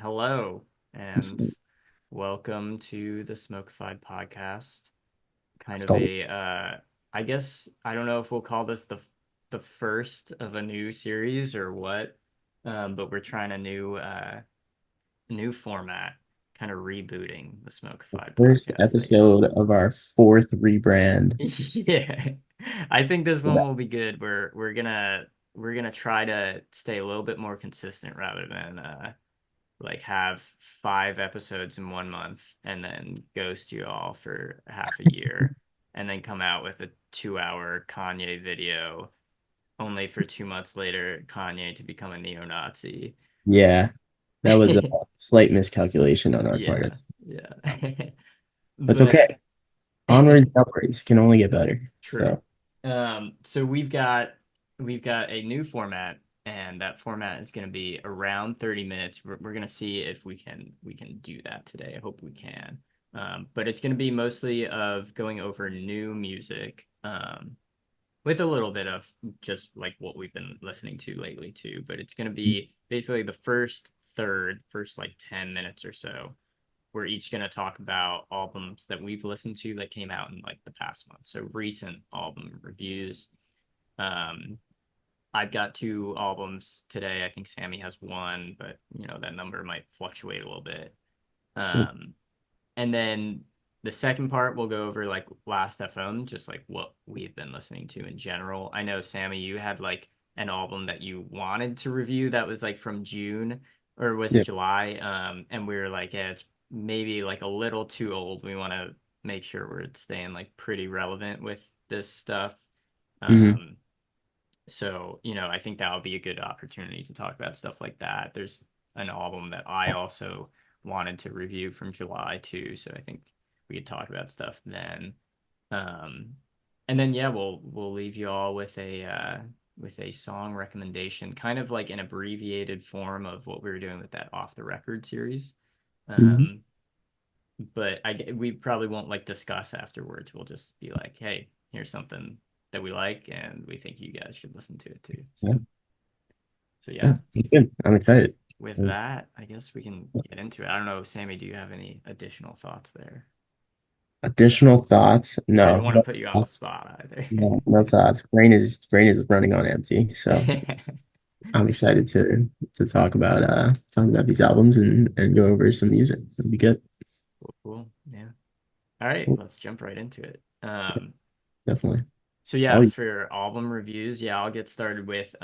Hello and welcome to the Smokified podcast. Kind Let's of go. a I guess I don't know if we'll call this the first of a new series or what. But we're trying a new format, kind of rebooting the Smokified First podcast, I guess. episode of our fourth rebrand. Yeah. I think this one Yeah. will be good. We're gonna try to stay a little bit more consistent rather than like have 5 episodes in 1 month and then ghost you all for half a year and then come out with a 2 hour Kanye video only for 2 months later Kanye to become a neo-Nazi. Yeah, that was a slight miscalculation on our part. Yeah, yeah. That's But okay. Onwards and upwards can only get better. true. So, So we've got a new format, and that format is going to be around 30 minutes. We're going to see if we can do that today. I hope we can. But it's going to be mostly of going over new music, with a little bit of just like what we've been listening to lately too. But it's going to be basically the first like 10 minutes or so we're each going to talk about albums that we've listened to that came out in like the past month. So recent album reviews. Um, I've got two albums today. I think Sammy has one, but that number might fluctuate a little bit. Um, and then the second part we'll go over like last FM, just like what we've been listening to in general. I know Sammy, you had like an album that you wanted to review that was like from June or was it yeah. July? And we were like, yeah, it's maybe like a little too old. We want to make sure we're staying like pretty relevant with this stuff. hmm Um, so, I think that would be a good opportunity to talk about stuff like that. There's an album that I also wanted to review from July too, so I think we could talk about stuff then. Um, and then yeah, we'll leave you all with a song recommendation, kind of like an abbreviated form of what we were doing with that off the record series. hmm Um, but we probably won't like discuss afterwards. We'll just be like, hey, here's something that we like, and we think you guys should listen to it too. So, Yeah. so Yeah. yeah. It's good. I'm excited. With There's that, I guess we can get into it. I don't know, Sammy, do you have any additional thoughts there? additional thoughts. I don't No, want to no put you on the thoughts. spot either. No, no thoughts. Brain is running on empty. So I'm excited to talk about these albums and go over some music. It'll be good. Cool, cool. Yeah. All right, Cool. let's jump right into it. Definitely. So yeah, Oh, for album reviews, yeah, I'll get started with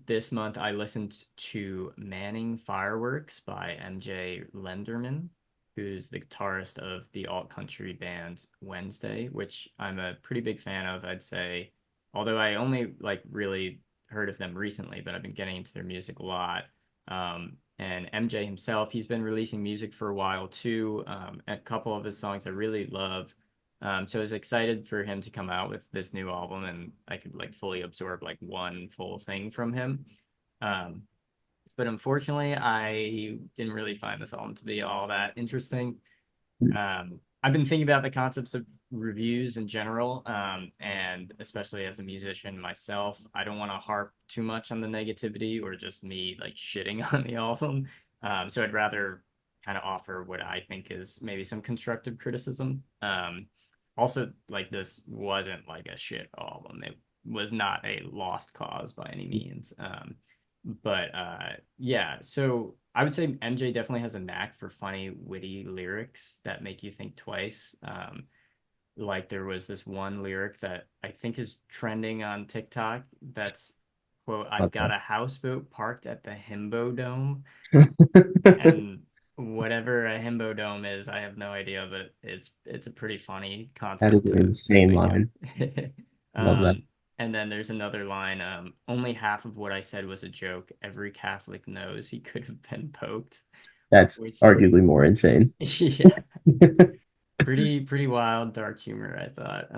this month I listened to Manning Fireworks by MJ Lenderman, who's the guitarist of the alt country band Wednesday, which I'm a pretty big fan of, I'd say. Although I only like really heard of them recently, but I've been getting into their music a lot. And MJ himself, he's been releasing music for a while too. A couple of his songs I really love. So I was excited for him to come out with this new album and I could like fully absorb like one full thing from him. Um, but unfortunately, I didn't really find this album to be all that interesting. I've been thinking about the concepts of reviews in general, and especially as a musician myself, I don't want to harp too much on the negativity or just me like shitting on the album. So I'd rather kind of offer what I think is maybe some constructive criticism. Also, like this wasn't like a shit album. It was not a lost cause by any means. But yeah, so I would say MJ definitely has a knack for funny, witty lyrics that make you think twice. Like there was this one lyric that I think is trending on TikTok that's quote, I've got okay. a houseboat parked at the Himbo Dome. And whatever a himbo dome is, I have no idea, but it's a pretty funny That is concept an to insane think line. of. Love that. And then there's another line, only half of what I said was a joke. Every Catholic knows he could have been poked, That's which arguably more insane. yeah, pretty wild, dark humor, I thought.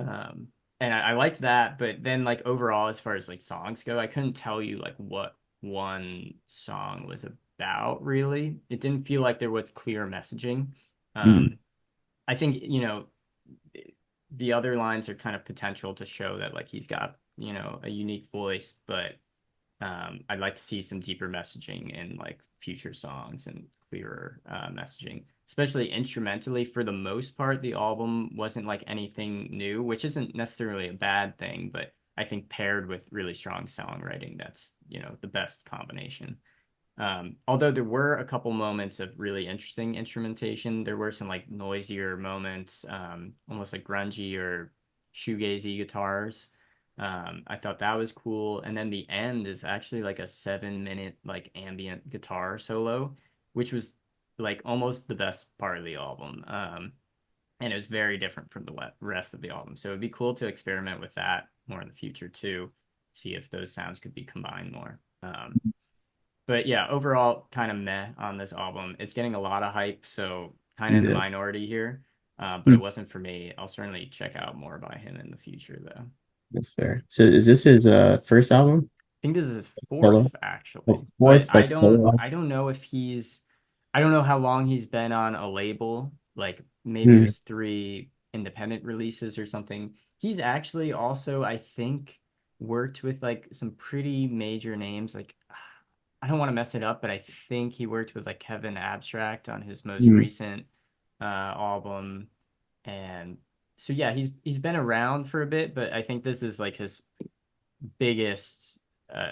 And I liked that, but then like overall, as far as like songs go, I couldn't tell you like what one song was about really. It didn't feel like there was clear messaging. Mm, Um, I think, the other lines are kind of potential to show that like he's got, a unique voice, but I'd like to see some deeper messaging in like future songs and clearer messaging, especially instrumentally. For the most part, the album wasn't like anything new, which isn't necessarily a bad thing, but I think paired with really strong songwriting, that's, the best combination. Although there were a couple moments of really interesting instrumentation, there were some like noisier moments, almost like grungy or shoegazy guitars. I thought that was cool. And then the end is actually like a 7 minute like ambient guitar solo, which was like almost the best part of the album. And it was very different from the rest of the album. So it'd be cool to experiment with that more in the future too, see if those sounds could be combined more. But yeah, overall, kind of meh on this album. It's getting a lot of hype, so kind of in the Yeah. minority here. But it Hmm. wasn't for me. I'll certainly check out more by him in the future, though. That's fair. So is this his first album? I think this is his fourth, Solo? Oh, actually. But fourth, like solo? I don't know if I don't know how long he's been on a label. Like maybe it Hmm. was three independent releases or something. He's actually also, I think, worked with like some pretty major names. Like I don't want to mess it up, but I think he worked with like Kevin Abstract on his most Hmm. recent album. And so yeah, he's been around for a bit, but I think this is like his biggest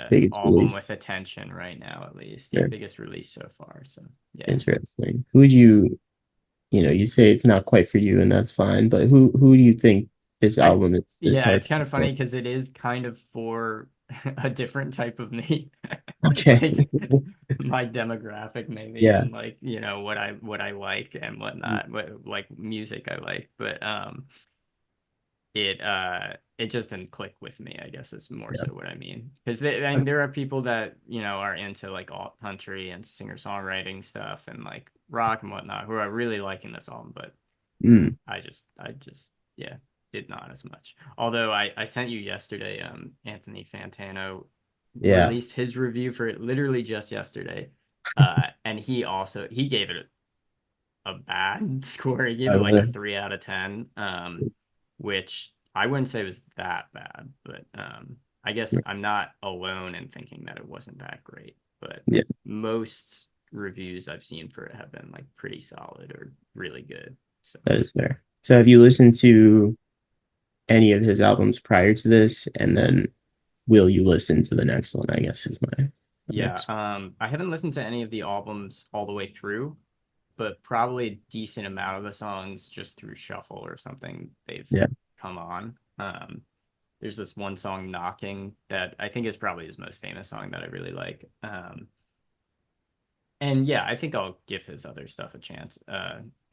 Biggest album release. with attention right now, at least. Yeah, Sure. biggest release so far. So yeah. Interesting. Who would you say it's not quite for you, and that's fine, but who do you think this I album is yeah, it's targeted kind of for? funny because it is kind of for a different type of me. Okay. Like my demographic maybe Yeah. and like, what I like and whatnot, what like music I like. But it just didn't click with me, I guess is more Yeah. so what I mean. Because I mean there are people that, are into like alt country and singer-songwriting stuff and like rock and whatnot who are really liking this album, but Mm, I just, yeah, did not as much. Although I sent you yesterday, Anthony Fantano yeah. released his review for it literally just yesterday. And he gave it a bad score. He gave I it like a really, 3 out of 10, which I wouldn't say was that bad, but I guess I'm not alone in thinking that it wasn't that great. But yeah, most reviews I've seen for it have been like pretty solid or really good. So that is fair. So have you listened to any of his albums prior to this? And then will you listen to the next one? I guess is my yeah, next. I haven't listened to any of the albums all the way through, but probably a decent amount of the songs just through shuffle or something they've Yeah, come on. There's this one song, Knocking, that I think is probably his most famous song that I really like. And yeah, I think I'll give his other stuff a chance.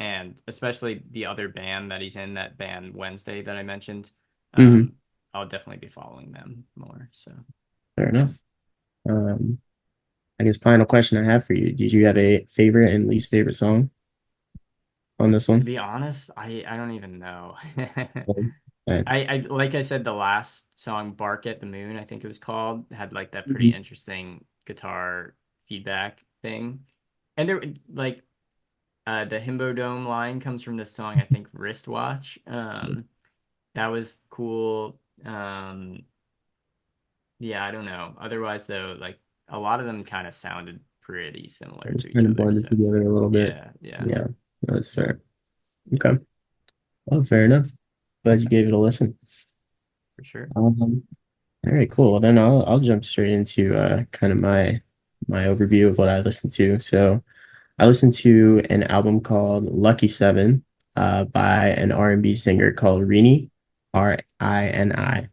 And especially the other band that he's in, that band Wednesday that I mentioned. hmm. Um, I'll definitely be following them more. So Fair yeah. enough. Um, I guess final question I have for you. Did you have a favorite and least favorite song on this To one? be honest, I don't even know. Uh, I like I said, the last song, Bark at the Moon, I think it was called, had like that pretty mhm. interesting guitar feedback thing. And there like the Himbo Dome line comes from this song, I think Wristwatch. That was cool. Yeah, I don't know. Otherwise though, like a lot of them kind of sounded pretty similar to Just each kind of other. blended So together a little bit. yeah, yeah, Yeah, that's fair. yeah, Okay. Well, fair enough. Glad you gave it a listen. for sure. All right, cool. Well, then I'll jump straight into kind of my overview of what I listened to. So I listened to an album called Lucky Seven by an R&B singer called Rini, RINI.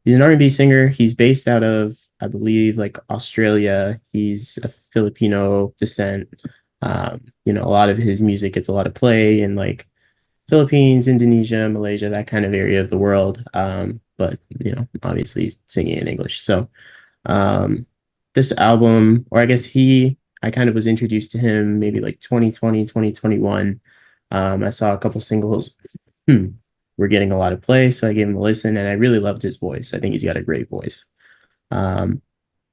He's an R&B singer. He's based out of, I believe, like Australia. He's a Filipino descent. A lot of his music gets a lot of play in like Philippines, Indonesia, Malaysia, that kind of area of the world. But obviously he's singing in English. So um, this album, or I guess I kind of was introduced to him maybe like 2020, 2021. I saw a couple singles. Hmm, We're getting a lot of play, so I gave him a listen, and I really loved his voice. I think he's got a great voice. Um,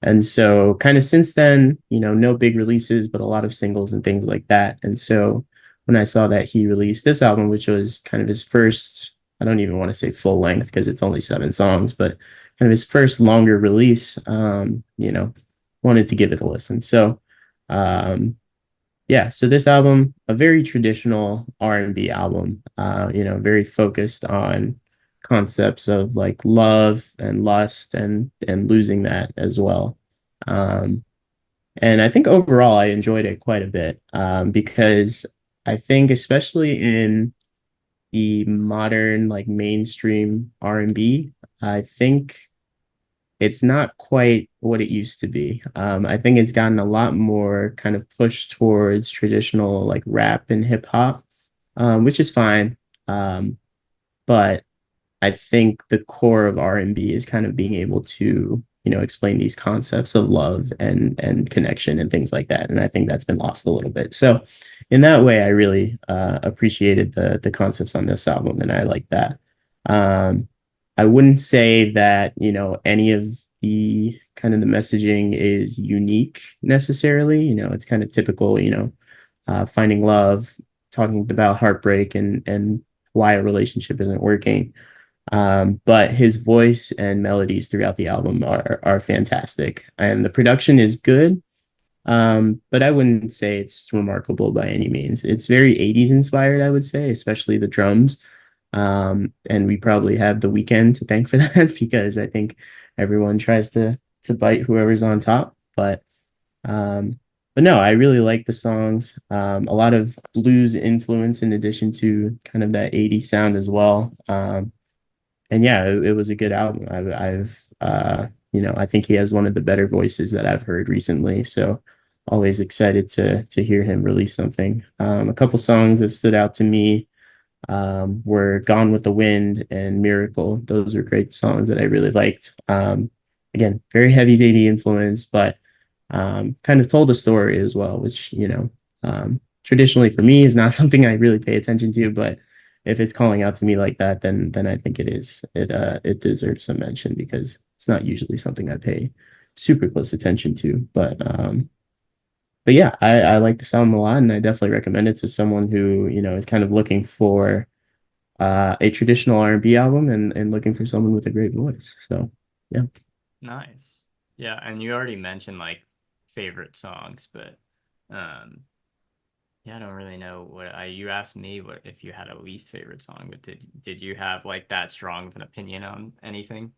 and so, kind of since then, no big releases, but a lot of singles and things like that. And so, when I saw that he released this album, which was kind of his first, I don't even want to say full length because it's only 7 songs, but kind of his first longer release, wanted to give it a listen. So, yeah, so this album, a very traditional R&B album, very focused on concepts of like love and lust and losing that as well. Um, and I think overall I enjoyed it quite a bit because I think especially in the modern like mainstream R&B, I think it's not quite what it used to be. I think it's gotten a lot more kind of pushed towards traditional like rap and hip hop, which is fine. Um, but I think the core of R&B is kind of being able to, explain these concepts of love and connection and things like that. And I think that's been lost a little bit. So in that way, I really appreciated the concepts on this album, and I like that. Um, I wouldn't say that, any of the kind of the messaging is unique necessarily. It's kind of typical, finding love, talking about heartbreak and why a relationship isn't working. But his voice and melodies throughout the album are fantastic, and the production is good. But I wouldn't say it's remarkable by any means. It's very 80s inspired, I would say, especially the drums. And we probably have The Weeknd to thank for that because I think everyone tries to bite whoever's on top. Um, but no, I really like the songs. A lot of blues influence in addition to kind of that 80s sound as well. And yeah, it was a good album. I think he has one of the better voices that I've heard recently. So always excited to hear him release something. A couple songs that stood out to me were Gone with the Wind and Miracle. Those are great songs that I really liked. Again, very heavy Zadie influence, but kind of told a story as well, which, traditionally for me is not something I really pay attention to, but if it's calling out to me like that, then I think it deserves some mention because it's not usually something I pay super close attention to. But yeah, I like this album a lot, and I definitely recommend it to someone who, is kind of looking for a traditional R&B album and looking for someone with a great voice. So yeah. Nice. Yeah, and you already mentioned like favorite songs, but um yeah, I don't really know what I you asked me what if you had a least favorite song, but did you have like that strong of an opinion on anything?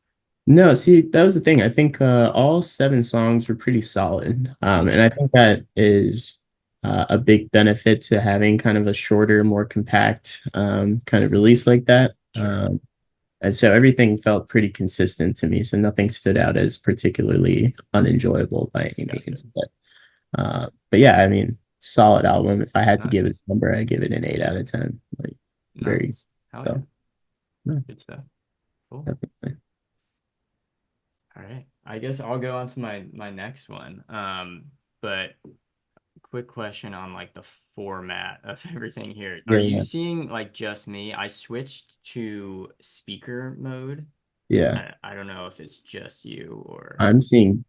No, see, that was the thing. I think all seven songs were pretty solid. And I Mm, think that is a big benefit to having kind of a shorter, more compact kind of release like that. sure. And so everything felt pretty consistent to me. So nothing stood out as particularly unenjoyable by any Gotcha. means. But yeah, I mean, solid album. If I had to give it Nice. a number, I'd give it an 8 out of 10. Like very, Nice. Hell yeah. so no, Good stuff. Cool. definitely. All right. I guess I'll go on to my next one. But quick question on like the format of everything here. Are Yeah, you yeah, seeing like just me? I switched to speaker mode. yeah. I don't know if it's just you or I'm seeing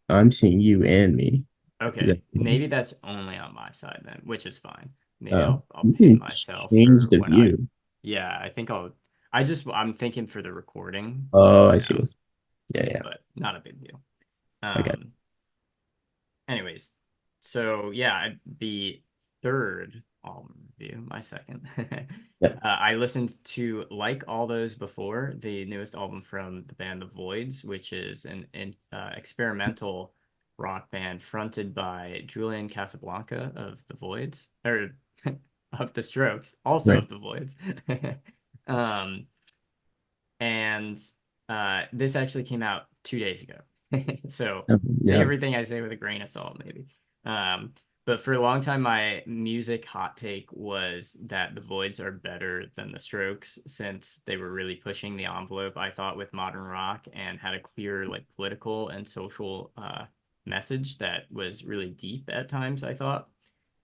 you and me. Is that okay. Maybe that's only on my side then, which is fine. Maybe oh, I'll you pin can myself change for the when I view. yeah, I think I'm thinking for the recording, Oh, I you see know, what's yeah, yeah. but not a big deal. Okay. Um Anyways, so yeah, the third album review, my second. Yep. I listened to Like All Those Before, the newest album from the band The Voidz, which is an experimental rock band fronted by Julian Casablanca of The Voidz, or of The Strokes, also Right. of The Voidz. Um, and this actually came out 2 days ago. So take Yeah. everything I say with a grain of salt, maybe. Um, but for a long time, my music hot take was that the Voids are better than the Strokes since they were really pushing the envelope, I thought, with modern rock and had a clear, like, political and social message that was really deep at times, I thought.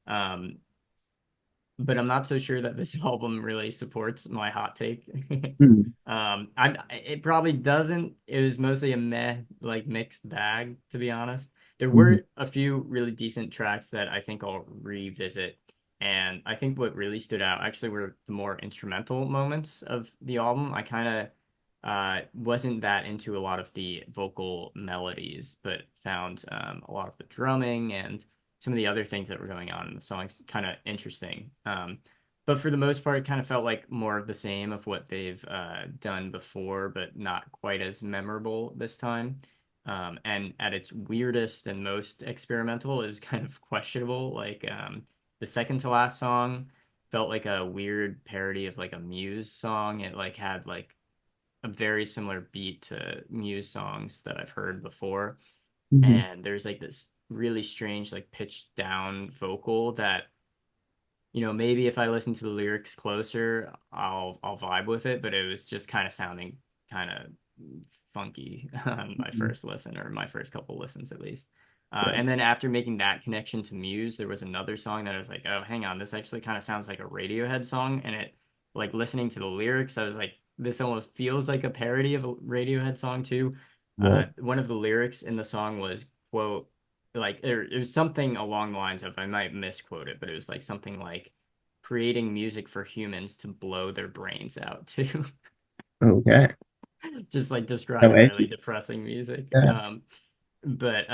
Um, but I'm not so sure that this album really supports my hot take. Hmm. It probably doesn't. It was mostly a meh, like mixed bag, to be honest. There Mhm. were a few really decent tracks that I think I'll revisit, and I think what really stood out actually were the more instrumental moments of the album. I kind of wasn't that into a lot of the vocal melodies, but found a lot of the drumming and some of the other things that were going on in the songs kind of interesting. But for the most part, it kind of felt like more of the same of what they've done before, but not quite as memorable this time. And at its weirdest and most experimental is kind of questionable. Like the second to last song felt like a weird parody of like a Muse song. It like had like a very similar beat to Muse songs that I've heard before. Hmm. And there's like this really strange like pitched down vocal that maybe if I listen to the lyrics closer, I'll vibe with it, but it was just kind of sounding kind of funky on my first listen or my first couple listens at least. Yeah. And then after making that connection to Muse, there was another song that I was like, oh, hang on, this actually kind of sounds like a Radiohead song. And it, like listening to the lyrics, I was like, this almost feels like a parody of a Radiohead song too. Yeah. One of the lyrics in the song was, quote, like it was something along the lines of, I might misquote it, but it was like something like creating music for humans to blow their brains out too. Okay. Just like Oh, describing eh? really depressing music. Yeah. But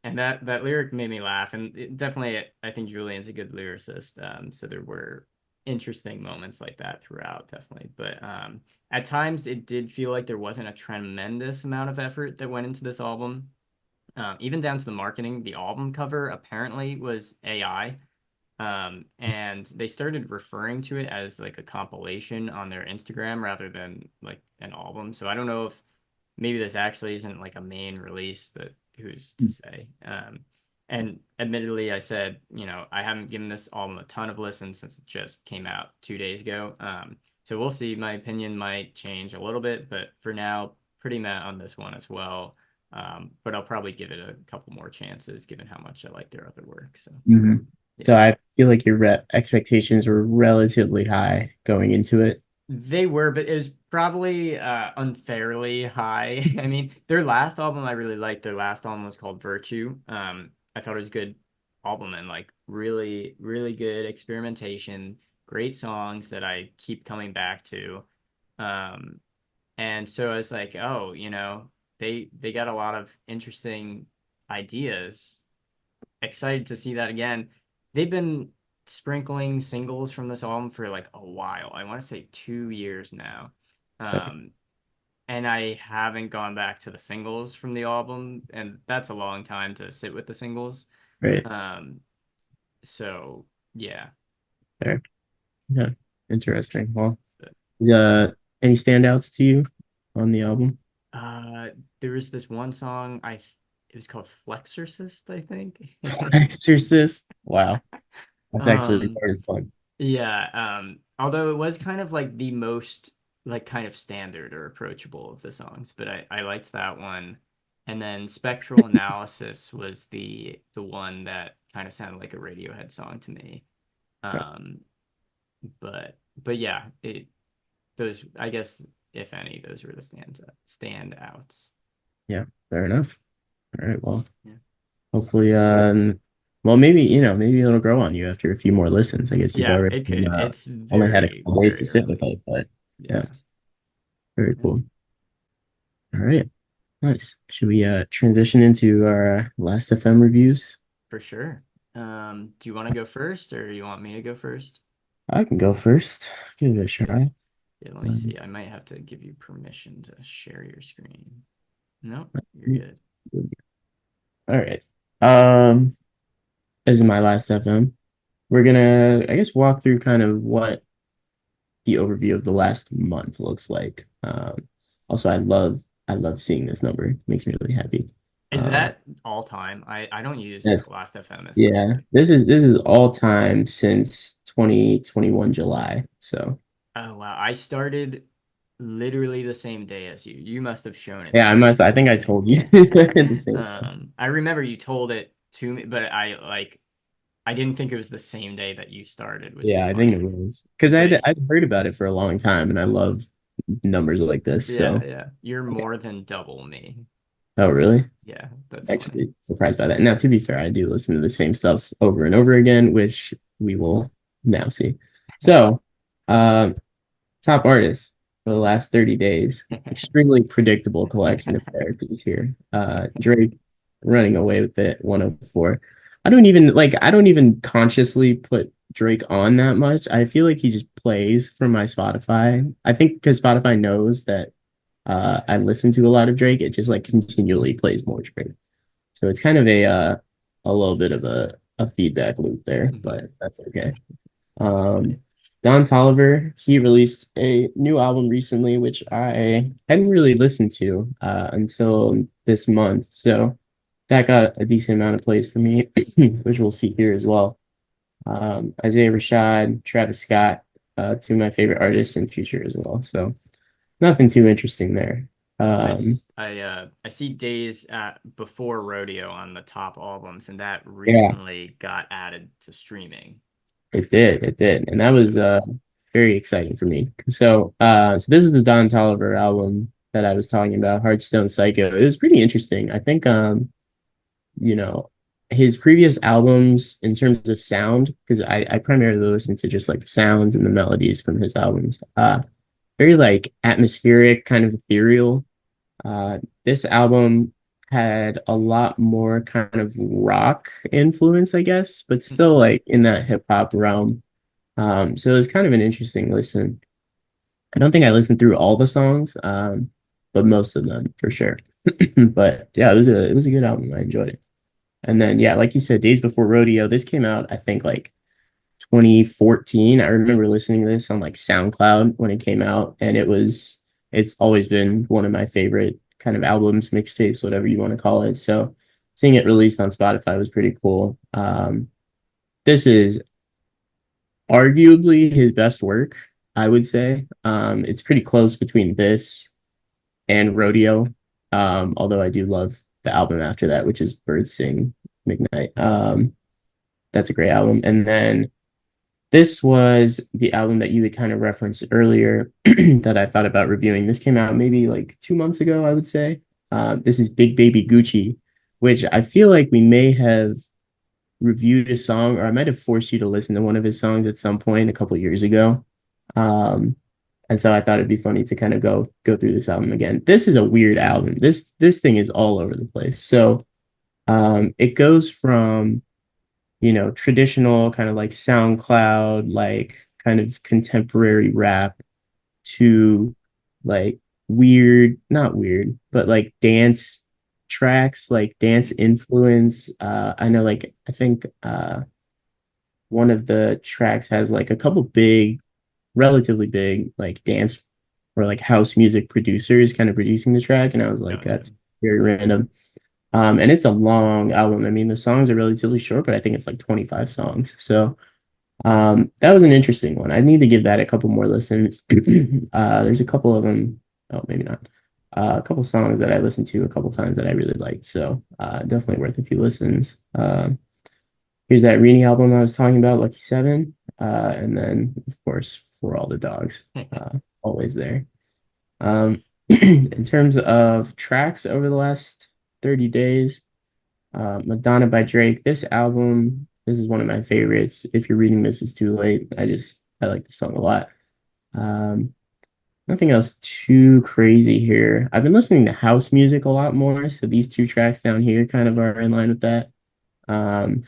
and that lyric made me laugh, and definitely I think Julian's a good lyricist. So there were interesting moments like that throughout, definitely. But at times it did feel like there wasn't a tremendous amount of effort that went into this album. Even down to the marketing, the album cover apparently was AI. And they started referring to it as like a compilation on their Instagram rather than like an album. So I don't know if maybe this actually isn't like a main release, but who's to say? And admittedly, I said, I haven't given this album a ton of listens since it just came out 2 days ago. So we'll see. My opinion might change a little bit, but for now, pretty met on this one as well. But I'll probably give it a couple more chances given how much I like their other work. So Hmm. So yeah. I feel like your expectations were relatively high going into it. They were, but it was probably unfairly high. I mean, their last album I really liked. Their last album was called Virtue. I thought it was a good album and like really, really good experimentation, great songs that I keep coming back to. Um, and so I was like, oh, they got a lot of interesting ideas. Excited to see that again. They've been sprinkling singles from this album for like a while. I want to say 2 years now. Um, and I haven't gone back to the singles from the album, and that's a long time to sit with the singles. Right Um, so yeah. there. Yeah. Interesting. Well, But, any standouts to you on the album? uh, there was this one song it was called Flexorcist, I think. Exorcist. Wow. That's actually the Um, hardest one. Yeah, although it was kind of like the most like kind of standard or approachable of the songs, but I liked that one. And then Spectral Analysis was the one that kind of sounded like a Radiohead song to me. Um, but yeah, it those I guess if any, those were the standouts. Yeah, fair enough. All right. Well, Yeah. hopefully, well, maybe, maybe it'll grow on you after a few more listens. I guess you've Yeah, already it could. It's only had a very, couple days to very sit with early. it, but yeah, Yeah. very Yeah, cool. All right. Nice. Should we transition into our last FM reviews? for sure. Do you want to go first or you want me to go first? I can go first. Give it a try. Yeah, let me Um, see. I might have to give you permission to share your screen. No, you're good. all right. Um, this is my last FM. We're gonna, I guess, walk through kind of what the overview of the last month looks like. Also, I love seeing this number. It makes me really happy. Is Uh, that all time? I don't use that's Last FM as much as yeah. I. This is all time since 2021 July. So Oh wow, I started literally the same day as you. You must have shown it yeah, to me I think I already. told you the same. I remember you told it to me, but I didn't think it was the same day that you started, which is Yeah, I think it funny. was because But I'd heard about it for a long time, and I love numbers like this. yeah, So yeah, you're okay. more than double me. Oh, really? Yeah, that's funny. Actually surprised by that. Now, to be fair, I do listen to the same stuff over and over again, which we will now see. So, um, top artists for the last 30 days. Extremely predictable collection of characters here. Drake running away with it, 104. I don't even consciously put Drake on that much. I feel like he just plays from my Spotify. I think because Spotify knows that I listen to a lot of Drake, it just like continually plays more Drake. So it's kind of a little bit of a feedback loop there, but that's okay. That's Um, funny. Don Toliver, he released a new album recently, which I hadn't really listened to until this month. So that got a decent amount of plays for me, which we'll see here as well. Isaiah Rashad, Travis Scott, two of my favorite artists in Future as well. So nothing too interesting there. Um, I see Days at Before Rodeo on the top albums, and that yeah, recently got added to streaming. it did, and that was So very exciting for me. So this is the Don Toliver album that I was talking about, Heartstone Psycho. It was pretty interesting. I think you know, his previous albums in terms of sound, because I primarily listen to just like the sounds and the melodies from his albums. Very like atmospheric, kind of ethereal. This album had a lot more kind of rock influence, I guess, but still like in that hip hop realm. So it was kind of an interesting listen. I don't think I listened through all the songs, but most of them for sure. But yeah, it was a good album. I enjoyed it. And then yeah, like you said, Days Before Rodeo, this came out, I think like 2014. I remember listening to this on like SoundCloud when it came out, and it's always been one of my favorite kind of albums, mixtapes, whatever you want to call it. So seeing it released on Spotify was pretty cool. This is arguably his best work, I would say. It's pretty close between this and Rodeo. Although I do love the album after that, which is Birds Sing McKnight. That's a great album. And then this was the album that you had kind of referenced earlier that I thought about reviewing. This came out maybe like 2 months ago, I would say. This is Big Baby Gucci, which I feel like we may have reviewed a song, or I might have forced you to listen to one of his songs at some point a couple years ago. Um, and so I thought it'd be funny to kind of go through this album again. This is a weird album. This thing is all over the place. So it goes from traditional kind of like SoundCloud, like kind of contemporary rap to like weird, not weird, but like dance tracks, like dance influence. I know like I think one of the tracks has like a couple big, relatively big like dance or like house music producers kind of producing the track. And I was like, gotcha. that's very random. And it's a long album. I mean, the songs are relatively short, but I think it's like 25 songs. So that was an interesting one. I need to give that a couple more listens. There's a couple of them. Oh, maybe not. A couple songs that I listened to a couple times that I really liked. So definitely worth a few listens. Here's that RINI album I was talking about, Lucky Seven. And then, of course, For All the Dogs. Always there. In terms of tracks over the last 30 days, Madonna by Drake. This album, this is one of my favorites. If you're reading this, it's too late. I like the song a lot. Um, Nothing else too crazy here. I've been listening to house music a lot more, so these two tracks down here kind of are in line with that. Um,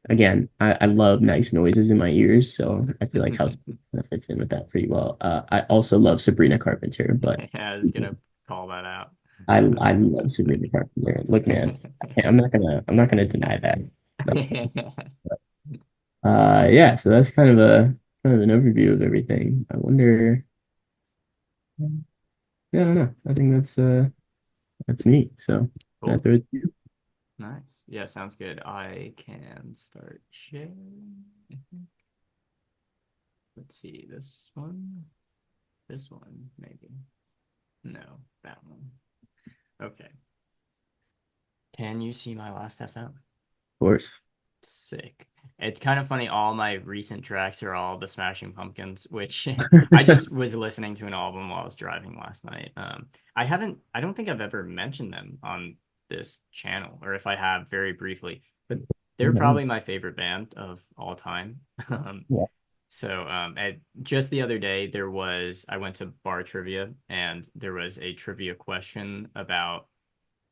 Again, I love nice noises in my ears, so I feel like house music fits in with that pretty well. I also love Sabrina Carpenter, but I was gonna call that out. I love That's Sabrina sick. Carpenter. Look, man, I'm not gonna deny that. Yeah, so that's kind of an overview of everything. I wonder, yeah, I don't know. I think that's me. So can I Cool. throw it to you? Nice. Yeah, sounds good. I can start sharing. I think. Let's see, this one, maybe. No, that one. Okay. Can you see my last FM? Of course. Sick. It's kind of funny. All my recent tracks are all the Smashing Pumpkins, which I just was listening to an album while I was driving last night. I don't think I've ever mentioned them on this channel, or if I have, very briefly, but they're No. probably my favorite band of all time. Yeah. Just the other day, I went to bar trivia, and there was a trivia question about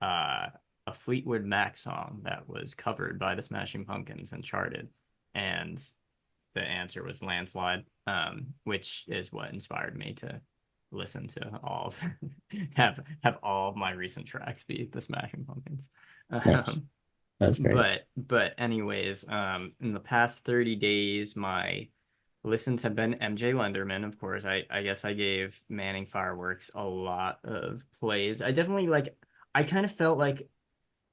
uh a Fleetwood Mac song that was covered by the Smashing Pumpkins and charted. And the answer was Landslide, which is what inspired me to listen to all of have all of my recent tracks be the Smashing Pumpkins. Nice. Um, That's great. but anyways, in the past 30 days, my listens have been MJ Lenderman, of course. I guess I gave Manning Fireworks a lot of plays. I definitely like I kind of felt like,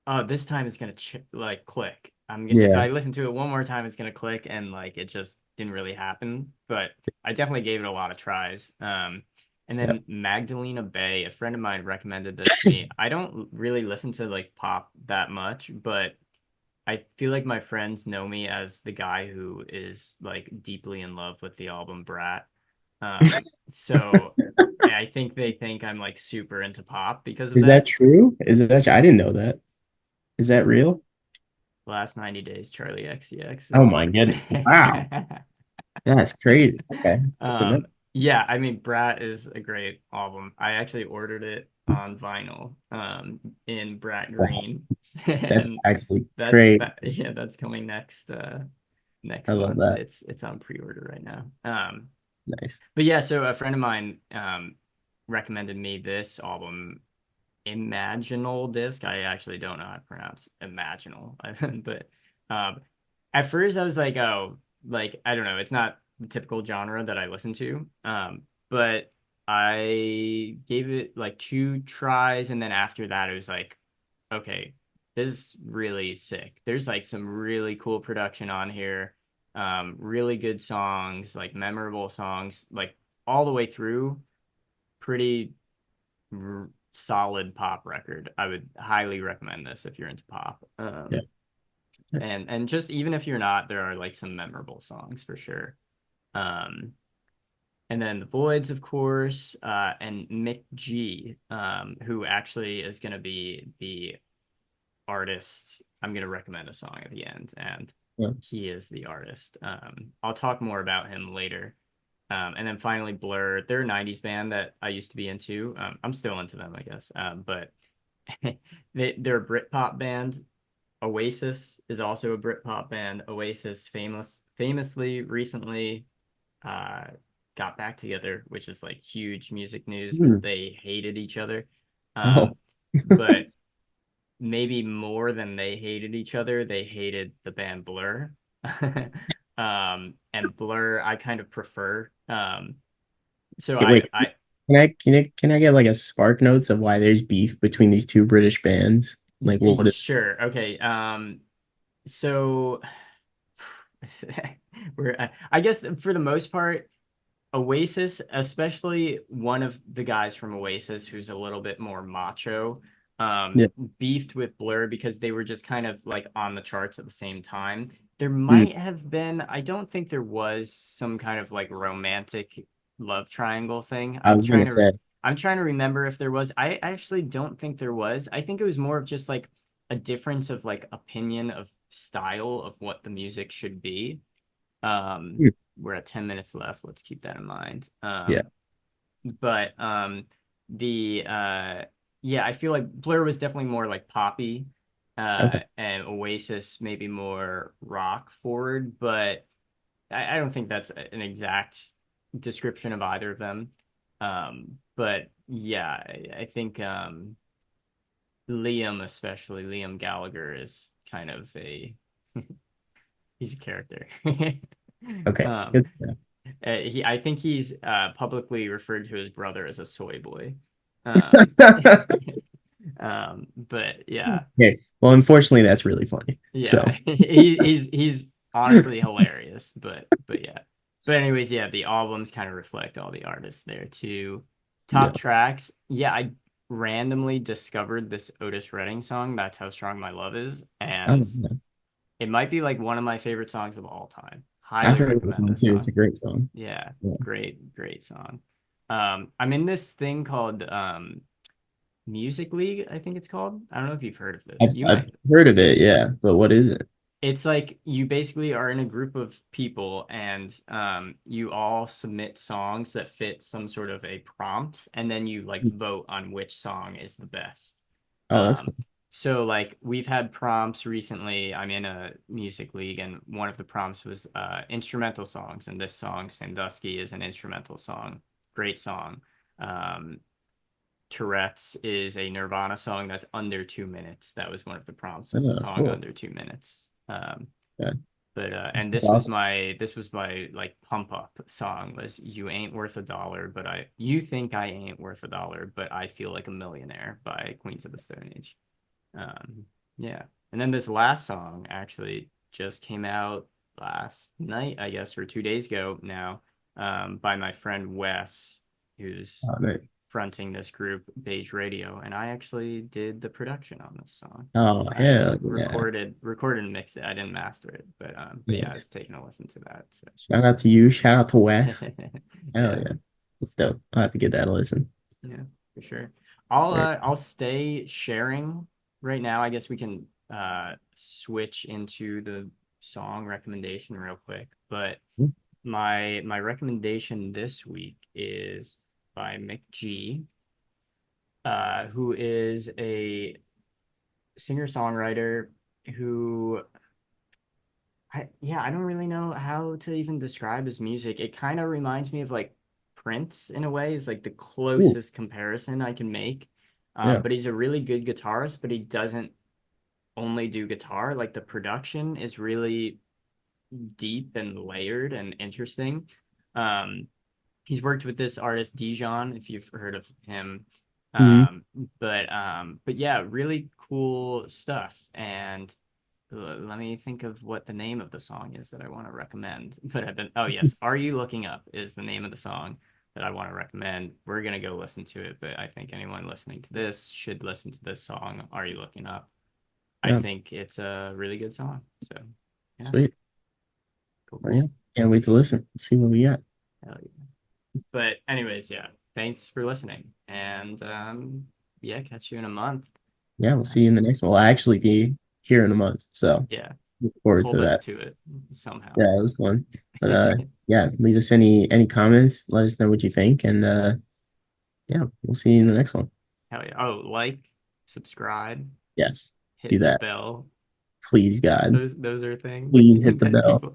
oh, this time it's gonna like click. If Yeah. I listen to it one more time, it's gonna click, and like it just didn't really happen. But I definitely gave it a lot of tries. And Yeah. then Magdalena Bay, a friend of mine recommended this to me. I don't really listen to like pop that much, but I feel like my friends know me as the guy who is like deeply in love with the album Brat. So I think they think I'm like super into pop because of Is that that. true? I didn't know that. Is that real? Last 90 Days, Charlie XCX Oh is my goodness. Wow. That's crazy. Okay. Good to know. yeah, I mean Brat is a great album. I actually ordered it on vinyl in Brat Wow. Green. That's And actually great. yeah, that's coming I next love month. that. It's on pre-order right now. Nice. But yeah, so a friend of mine recommended me this album, Imaginal Disc. I actually don't know how to pronounce Imaginal, but um, at first I was like, oh, like I don't know, it's not the typical genre that I listen to. But I gave it like two tries, and then after that, it was like, okay, this is really sick. There's like some really cool production on here, really good songs, like memorable songs, like all the way through. Pretty solid pop record. I would highly recommend this if you're into pop. Yeah. Nice. And just even if you're not, there are like some memorable songs for sure. Um, and then the Voidz, of course, and mk.gee, who actually is going to be the artist. I'm going to recommend a song at the end, and Yeah. he is the artist. I'll talk more about him later. And then finally, Blur. They're a 90s band that I used to be into. I'm still into them, I guess. But they're a Britpop band. Oasis is also a Britpop band. Oasis famously recently uh, got back together, which is like huge music news because Hmm. they hated each other. Oh, Um, but maybe more than they hated each other, they hated the band Blur. And Blur I kind of prefer. So okay, wait. I Can I get like a spark notes of why there's beef between these two British bands? Like what is sure. Okay. So I guess for the most part, Oasis, especially one of the guys from Oasis who's a little bit more macho, yeah. beefed with Blur because they were just kind of like on the charts at the same time. There Hmm. might have been, I don't think there was some kind of like romantic love triangle thing. I was gonna say. I'm trying to remember if there was. I actually don't think there was. I think it was more of just like a difference of like opinion of style of what the music should be. Um, Hmm. we're at 10 minutes left. Let's keep that in mind. Yeah. But the yeah, I feel like Blur was definitely more like poppy, Okay. and Oasis maybe more rock forward, but I don't think that's an exact description of either of them. But yeah, I think Liam, especially Liam Gallagher, is kind of a he's a character. Okay. Um, Good. Yeah. I think he's publicly referred to his brother as a soy boy. Um, but yeah, Okay. Well, unfortunately, that's really funny. yeah, So he's honestly hilarious. But yeah, but anyways, yeah, the albums kind of reflect all the artists there too. Top yeah. tracks, yeah, I randomly discovered this Otis Redding song. That's How Strong My Love Is, and Oh, yeah. it might be like one of my favorite songs of all time. I've Highly heard this recommend one this too. It's song. a great song. Yeah, Yeah. great song. I'm in this thing called Music League, I think it's called. I don't know if you've heard of this. You I've might. heard of it, yeah. But what is it? It's like you basically are in a group of people and you all submit songs that fit some sort of a prompt and then you like vote on which song is the best. Oh, that's Um, cool. So like we've had prompts recently. I'm in a music league, and one of the prompts was instrumental songs, and this song Sandusky is an instrumental song. Great song. Um, Tourette's is a Nirvana song that's under 2 minutes. That was one of the prompts, was a Oh, song cool. under 2 minutes. Yeah, But and that's awesome. this was my like pump up song was You Ain't Worth a Dollar, but I you think I ain't worth a dollar, but I feel like a millionaire by Queens of the Stone Age. Um, yeah. And then this last song actually just came out last night, I guess, or 2 days ago now, by my friend Wes, who's Oh, nice. fronting this group, Beige Radio, and I actually did the production on this song. Oh, I hell yeah. recorded and mixed it. I didn't master it, but yeah, I was Nice. taking a listen to that. So Shout out to you. Shout out to Wes. Hell yeah, yeah. That's dope. I'll have to give that a listen. yeah, for sure. Very I'll stay sharing right now. I guess we can switch into the song recommendation real quick. But cool. my recommendation this week is by mk.gee, who is a singer-songwriter who I don't really know how to even describe his music. It kind of reminds me of like Prince in a way, is like the Ooh, closest comparison I can make. yeah. But he's a really good guitarist, but he doesn't only do guitar. Like the production is really deep and layered and interesting. Um, he's worked with this artist Dijon, if you've heard of him. Mhm. Um, but yeah, really cool stuff. And let me think of what the name of the song is that I want to recommend. But I've been, oh yes, Are You Looking Up is the name of the song that I want to recommend. We're gonna go listen to it, but I think anyone listening to this should listen to this song, Are You Looking Up? I Yeah, think it's a really good song. So yeah, sweet. cool, Well, yeah. cool. Can't wait to listen. Let's see what we got. Hell yeah. But anyways, yeah, thanks for listening. And yeah, catch you in a month. Yeah, we'll Uh, see you in the next one. We'll actually be here in a month. So yeah, look forward to hold us that. to it somehow. Yeah, it was fun. But yeah, leave us any comments. Let us know what you think. And yeah, we'll see you in the next one. Hell yeah. Oh, like, subscribe, Yes, do hit the that. bell. Please, God. Those are things Please hit the that bell. people.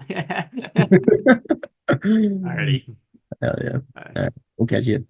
Alrighty. Hell yeah. Bye. All right. We'll catch you.